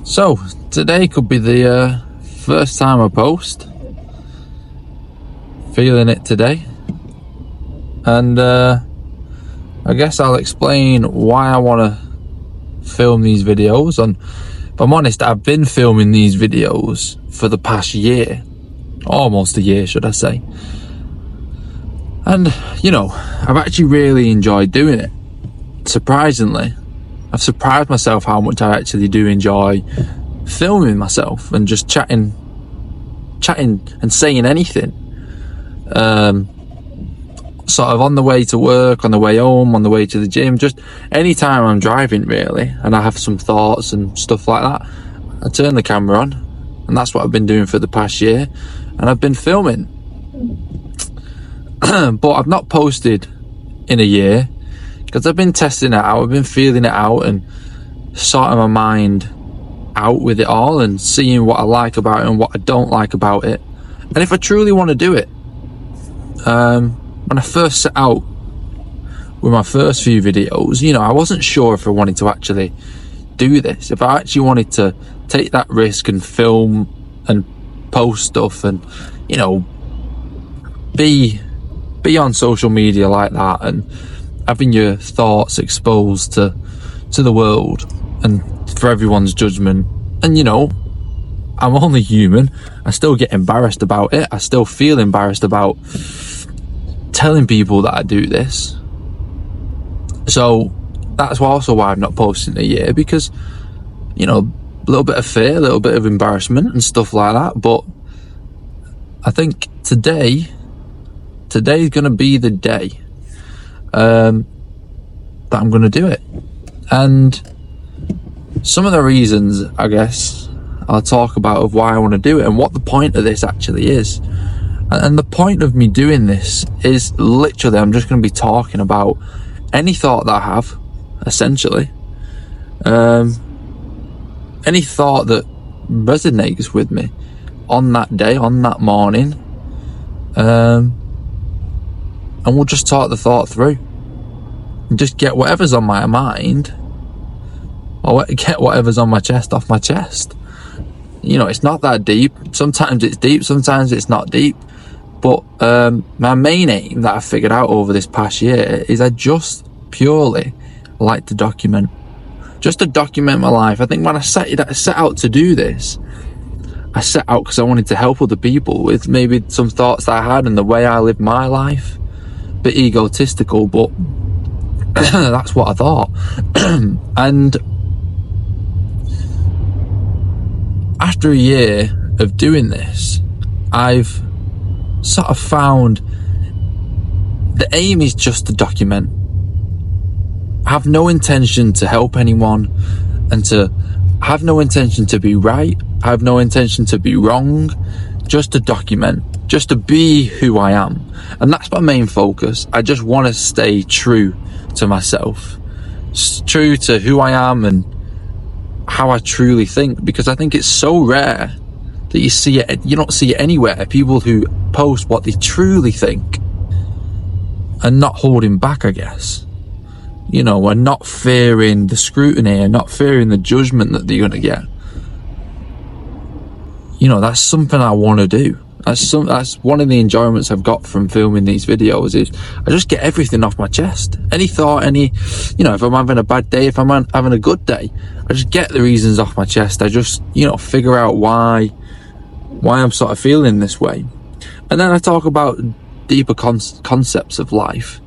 So today could be the first time I post. Feeling it today, and I guess I'll explain why I want to film these videos. And if I'm honest, I've been filming these videos for the past year, almost a year should I say, and I've actually really enjoyed doing it. Surprisingly, I've surprised myself how much I actually do enjoy filming myself and just chatting and saying anything, sort of on the way to work, on the way home, on the way to the gym, just anytime I'm driving really, and I have some thoughts and stuff like that, I turn the camera on, and that's what I've been doing for the past year, and I've been filming. But I've not posted in a year because I've been testing it out, I've been feeling it out and sorting my mind out with it all and seeing what I like about it and what I don't like about it, and if I truly want to do it. When I first set out with my first few videos, I wasn't sure if I wanted to actually do this, if I actually wanted to take that risk and film and post stuff and be on social media like that and having your thoughts exposed to the world and for everyone's judgment. And I'm only human, I still get embarrassed about it, I still feel embarrassed about telling people that I do this. So that's also why I'm not posting in a year, because a little bit of fear, a little bit of embarrassment and stuff like that. But I think today's gonna be the day that I'm gonna do it. And some of the reasons, I guess, I'll talk about of why I want to do it and what the point of this actually is. And the point of me doing this is literally, I'm just going to be talking about any thought that I have, essentially. Any thought that resonates with me on that day, on that morning. And we'll just talk the thought through. And just get whatever's on my mind, or get whatever's on my chest off my chest. It's not that deep. Sometimes it's deep, sometimes it's not deep. But my main aim that I figured out over this past year is I just purely like to document. Just to document my life. I think when I set out to do this, I set out because I wanted to help other people with maybe some thoughts that I had and the way I live my life. A bit egotistical, but that's what I thought. And after a year of doing this, I've sort of found the aim is just to document. I have no intention to help anyone, and I have no intention to be right, I have no intention to be wrong, just to document, just to be who I am. And that's my main focus. I just want to stay true to myself, true to who I am and how I truly think, because I think it's so rare that you don't see it anywhere. People who post what they truly think and not holding back, I guess, and not fearing the scrutiny and not fearing the judgment that they're going to get. That's something I want to do. That's one of the enjoyments I've got from filming these videos, is I just get everything off my chest. Any thought, if I'm having a bad day, if I'm having a good day, I just get the reasons off my chest. I just, figure out why I'm sort of feeling this way. And then I talk about deeper concepts of life,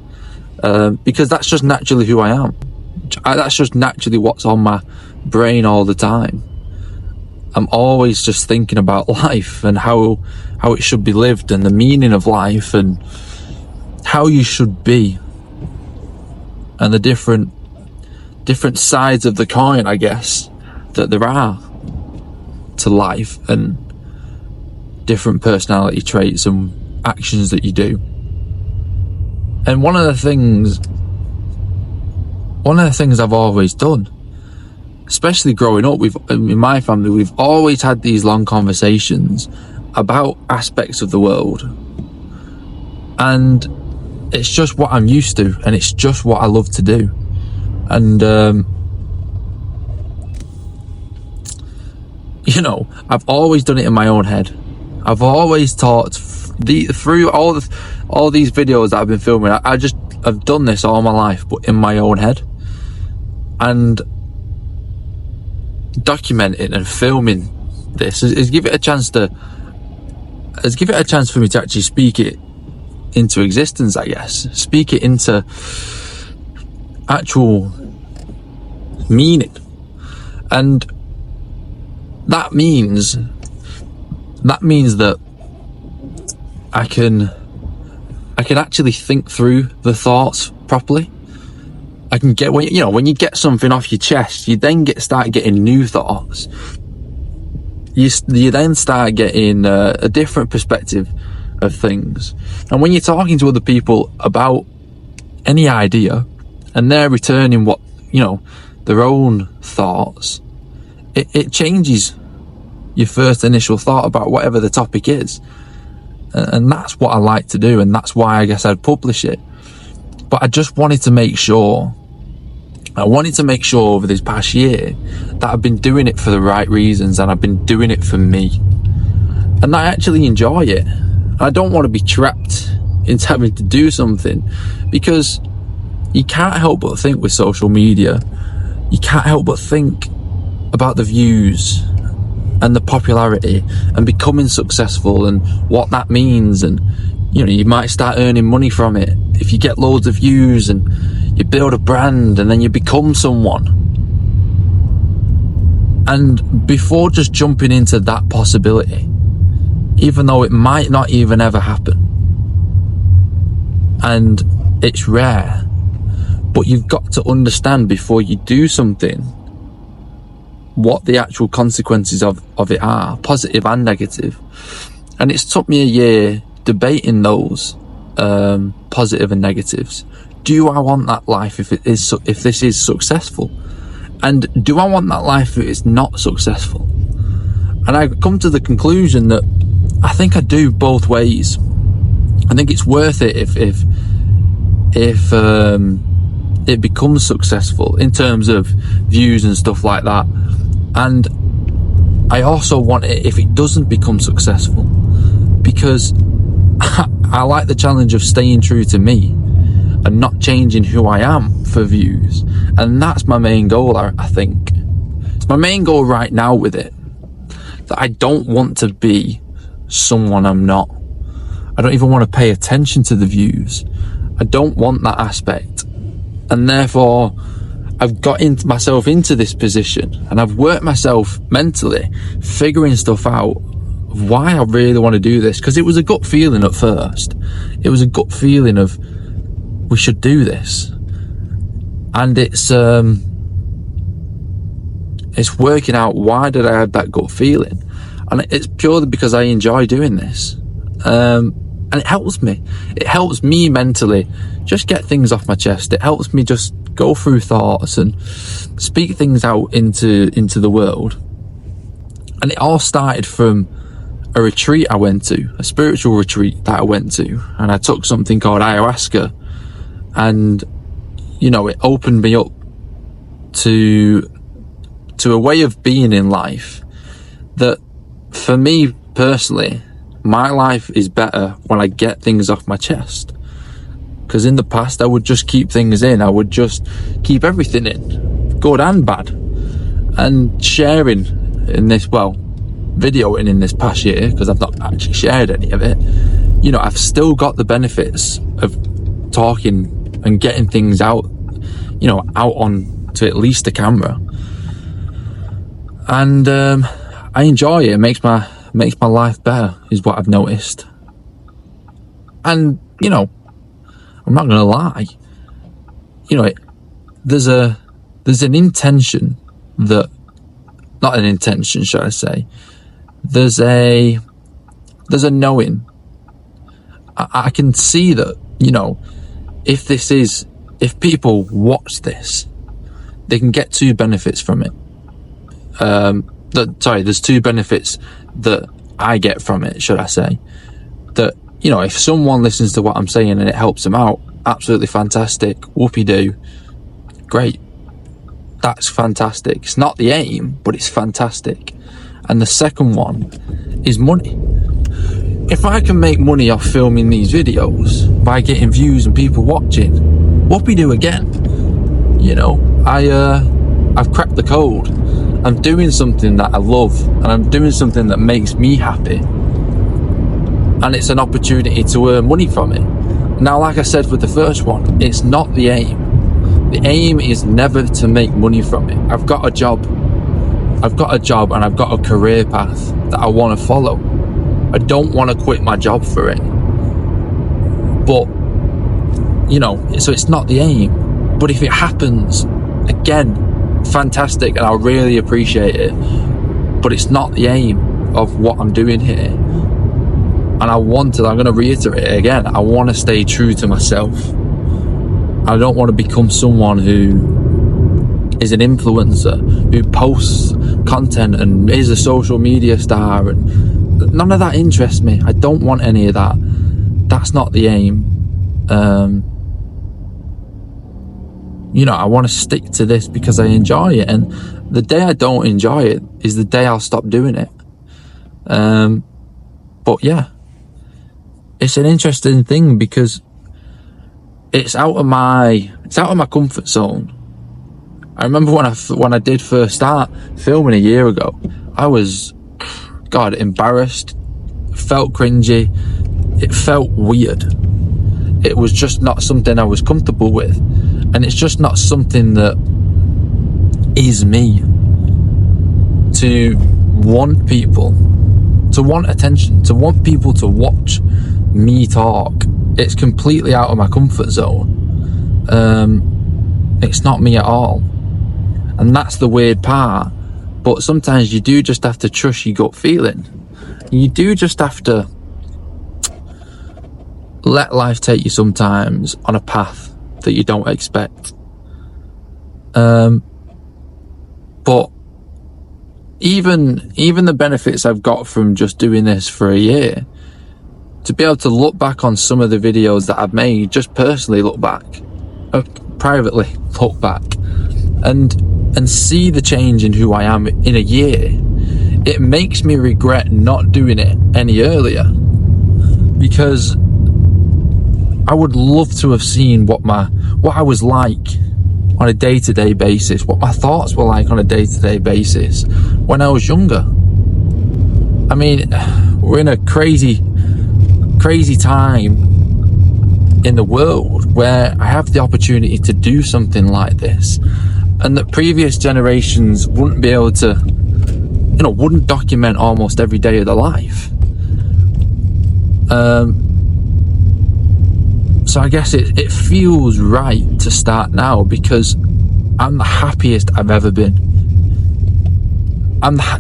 because that's just naturally who I am. That's just naturally what's on my brain all the time. I'm always just thinking about life and how it should be lived and the meaning of life and how you should be and the different sides of the coin, I guess, that there are to life, and different personality traits and actions that you do. And one of the things I've always done, especially growing up, in my family, we've always had these long conversations about aspects of the world, and it's just what I'm used to, and it's just what I love to do. And I've always done it in my own head. I've always taught through all these videos that I've been filming. I've done this all my life, but in my own head. And documenting and filming this is give it a chance for me to actually speak it into existence, I guess. Speak it into actual meaning. And that means that I can actually think through the thoughts properly. I can get, when you get something off your chest, you then start getting new thoughts. You then start getting a different perspective of things. And when you're talking to other people about any idea, and they're returning their own thoughts, it changes your first initial thought about whatever the topic is. And that's what I like to do, and that's why I guess I'd publish it. But I just wanted to make sure over this past year that I've been doing it for the right reasons, and I've been doing it for me. And I actually enjoy it. I don't want to be trapped into having to do something, because you can't help but think with social media, you can't help but think about the views and the popularity and becoming successful and what that means. And you might start earning money from it if you get loads of views, and you build a brand, and then you become someone. And before just jumping into that possibility, even though it might not even ever happen, and it's rare, but you've got to understand before you do something what the actual consequences of it are, positive and negative. And it's took me a year debating those positive and negatives. Do I want that life if this is successful? And do I want that life if it's not successful? And I come to the conclusion that I think I do both ways. I think it's worth it if it becomes successful in terms of views and stuff like that. And I also want it if it doesn't become successful, because I like the challenge of staying true to me and not changing who I am for views. And that's my main goal, I think. It's my main goal right now with it, that I don't want to be someone I'm not. I don't even want to pay attention to the views. I don't want that aspect. And therefore, I've got myself into this position, and I've worked myself mentally figuring stuff out of why I really want to do this. Because it was a gut feeling at first. It was a gut feeling of, we should do this. And it's working out, why did I have that gut feeling? And it's purely because I enjoy doing this. And it helps me. It helps me mentally just get things off my chest. It helps me just go through thoughts and speak things out into the world. And it all started from a retreat I went to, a spiritual retreat that I went to. And I took something called ayahuasca. And, it opened me up to a way of being in life that, for me personally, my life is better when I get things off my chest. Because in the past, I would just keep things in. I would just keep everything in, good and bad. And sharing in this, videoing in this past year, because I've not actually shared any of it, I've still got the benefits of talking and getting things out, out on to at least a camera. And I enjoy it. It makes my life better, is what I've noticed. And I'm not gonna lie, there's an intention that, not an intention, should I say, there's a knowing. I can see that, if people watch this, they can get two benefits from it. There's two benefits that I get from it, should I say. That, if someone listens to what I'm saying and it helps them out, absolutely fantastic, whoopee-doo, great. That's fantastic. It's not the aim, but it's fantastic. And the second one is money. If I can make money off filming these videos by getting views and people watching, whoopee-doo again. You know, I've cracked the code. I'm doing something that I love, and I'm doing something that makes me happy, and it's an opportunity to earn money from it. Now, like I said with the first one, it's not the aim. The aim is never to make money from it. I've got a job and I've got a career path that I want to follow. I don't want to quit my job for it. But, you know, so it's not the aim. But if it happens, again, fantastic, and I really appreciate it. But it's not the aim of what I'm doing here. And I'm going to reiterate it again, I want to stay true to myself. I don't want to become someone who is an influencer, who posts content and is a social media star, and none of that interests me. I don't want any of that. That's not the aim. You know, I want to stick to this because I enjoy it, and the day I don't enjoy it is the day I'll stop doing it. But yeah, it's an interesting thing because it's out of my comfort zone. I remember when I did first start filming a year ago, I was, God, embarrassed, felt cringy, it felt weird. It was just not something I was comfortable with, and it's just not something that is me. To want people, to want attention, to want people to watch me talk, it's completely out of my comfort zone. It's not me at all, and that's the weird part. But sometimes you do just have to trust your gut feeling. You do just have to let life take you sometimes on a path that you don't expect. But even the benefits I've got from just doing this for a year, to be able to look back on some of the videos that I've made, just personally look back, privately look back, and see the change in who I am in a year, it makes me regret not doing it any earlier, because I would love to have seen what I was like on a day-to-day basis, what my thoughts were like on a day-to-day basis when I was younger. I mean, we're in a crazy time in the world where I have the opportunity to do something like this, and that previous generations wouldn't be able to, you know, wouldn't document almost every day of their life. So I guess it feels right to start now, because I'm the happiest I've ever been.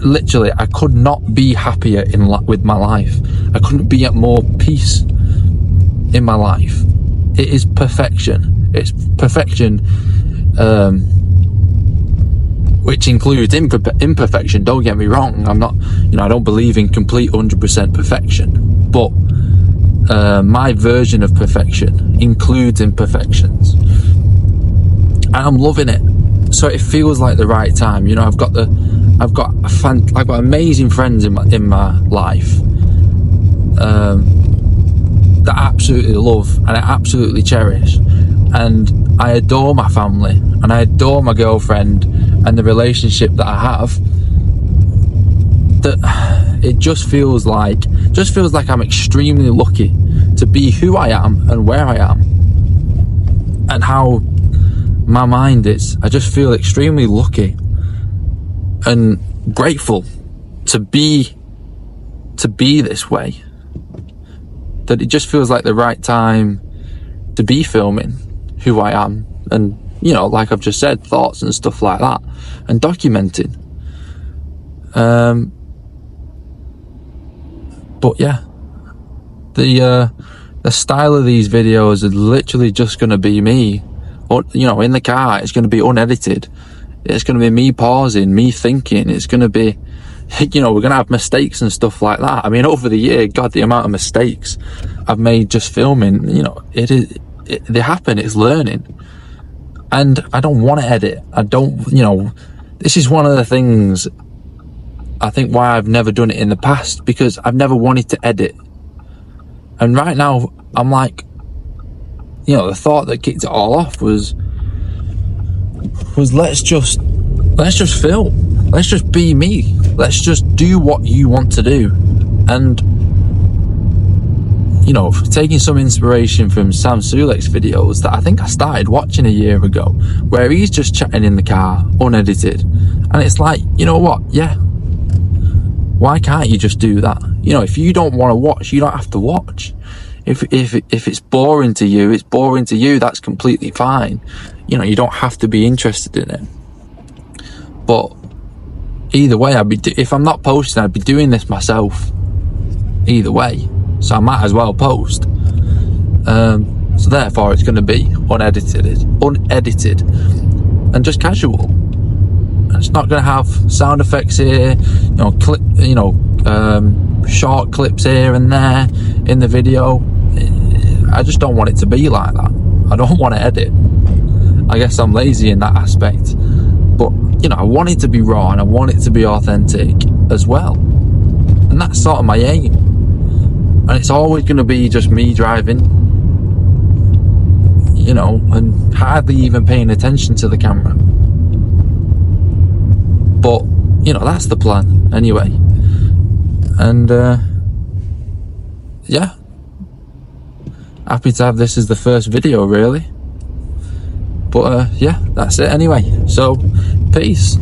Literally, I could not be happier with my life. I couldn't be at more peace in my life. It is perfection. It's perfection, which includes imperfection. Don't get me wrong. I'm not, you know, I don't believe in complete 100% perfection, but my version of perfection includes imperfections, and I'm loving it. So it feels like the right time. You know, I've got amazing friends in my life that I absolutely love and I absolutely cherish, and I adore my family and I adore my girlfriend and the relationship that I have. That it just feels like I'm extremely lucky to be who I am and where I am and how my mind is. I just feel extremely lucky and grateful to be this way, that it just feels like the right time to be filming who I am, and, you know, like I've just said, thoughts and stuff like that, and documenting. But yeah, the style of these videos is literally just going to be me, or, you know, in the car. It's going to be unedited. It's going to be me pausing, me thinking. It's going to be, you know, we're going to have mistakes and stuff like that. I mean, over the year, God, the amount of mistakes I've made just filming, you know, they happen. It's learning, and I don't want to edit. I don't, you know, this is one of the things I think why I've never done it in the past, because I've never wanted to edit. And right now I'm like, you know, the thought that kicked it all off was let's just film, let's just be me, let's just do what you want to do. And you know, taking some inspiration from Sam Sulek's videos that I think I started watching a year ago, where he's just chatting in the car unedited, and it's like, you know what, yeah, why can't you just do that? You know, if you don't want to watch, you don't have to watch. If it's boring to you, it's boring to you, that's completely fine. You know, you don't have to be interested in it. But either way, if I'm not posting, I'd be doing this myself either way, so I might as well post. So therefore it's going to be unedited and just casual. It's not going to have sound effects here, short clips here and there in the video. I just don't want it to be like that. I don't want to edit. I guess I'm lazy in that aspect, but you know, I want it to be raw and I want it to be authentic as well, and that's sort of my aim. And it's always going to be just me driving, you know, and hardly even paying attention to the camera. But you know, that's the plan anyway. And yeah, happy to have this as the first video really. But yeah, that's it anyway. So peace.